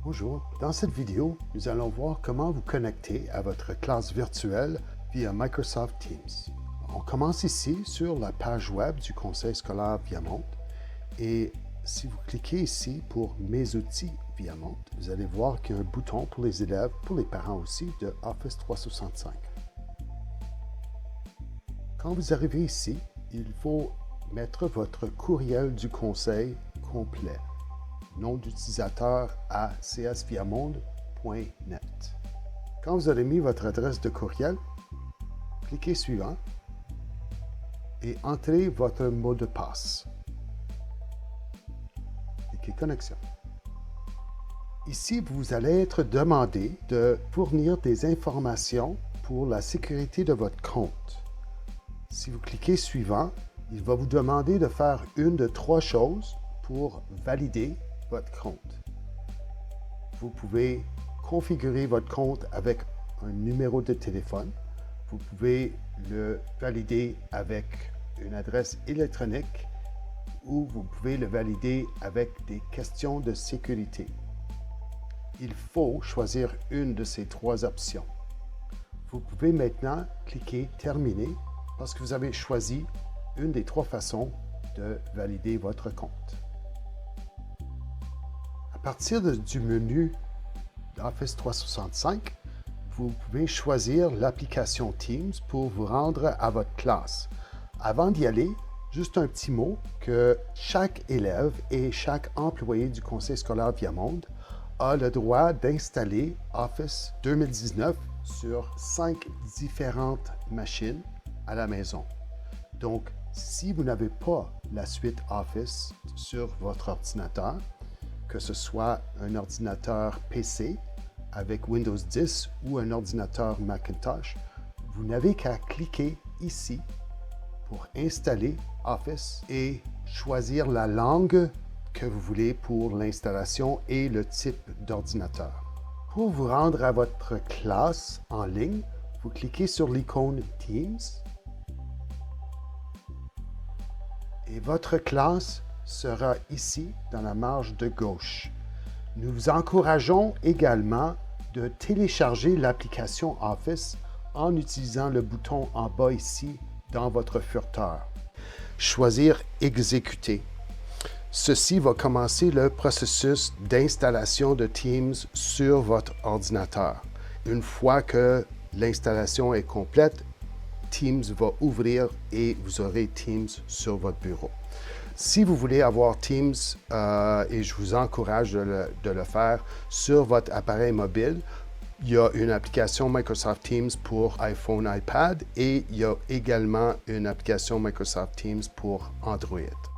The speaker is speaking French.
Bonjour, dans cette vidéo, nous allons voir comment vous connecter à votre classe virtuelle via Microsoft Teams. On commence ici sur la page web du Conseil scolaire Viamonte et si vous cliquez ici pour Mes outils Viamonte, vous allez voir qu'il y a un bouton pour les élèves, pour les parents aussi, de Office 365. Quand vous arrivez ici, il faut mettre votre courriel du conseil complet. Nom d'utilisateur à csviamonde.net. Quand vous aurez mis votre adresse de courriel, cliquez suivant et entrez votre mot de passe. Cliquez Connexion. Ici, vous allez être demandé de fournir des informations pour la sécurité de votre compte. Si vous cliquez Suivant, il va vous demander de faire une de trois choses pour valider votre compte. Vous pouvez configurer votre compte avec un numéro de téléphone. Vous pouvez le valider avec une adresse électronique ou vous pouvez le valider avec des questions de sécurité. Il faut choisir une de ces trois options. Vous pouvez maintenant cliquer Terminer parce que vous avez choisi une des trois façons de valider votre compte. À partir du menu d'Office 365, vous pouvez choisir l'application Teams pour vous rendre à votre classe. Avant d'y aller, juste un petit mot que chaque élève et chaque employé du Conseil scolaire Viamonde a le droit d'installer Office 2019 sur 5 différentes machines à la maison. Donc, si vous n'avez pas la suite Office sur votre ordinateur, que ce soit un ordinateur PC avec Windows 10 ou un ordinateur Macintosh, vous n'avez qu'à cliquer ici pour installer Office et choisir la langue que vous voulez pour l'installation et le type d'ordinateur. Pour vous rendre à votre classe en ligne, vous cliquez sur l'icône Teams et votre classe sera ici dans la marge de gauche. Nous vous encourageons également de télécharger l'application Office en utilisant le bouton en bas ici dans votre furteur. Choisir Exécuter. Ceci va commencer le processus d'installation de Teams sur votre ordinateur. Une fois que l'installation est complète, Teams va ouvrir et vous aurez Teams sur votre bureau. Si vous voulez avoir Teams, et je vous encourage de le faire sur votre appareil mobile, il y a une application Microsoft Teams pour iPhone, iPad et il y a également une application Microsoft Teams pour Android.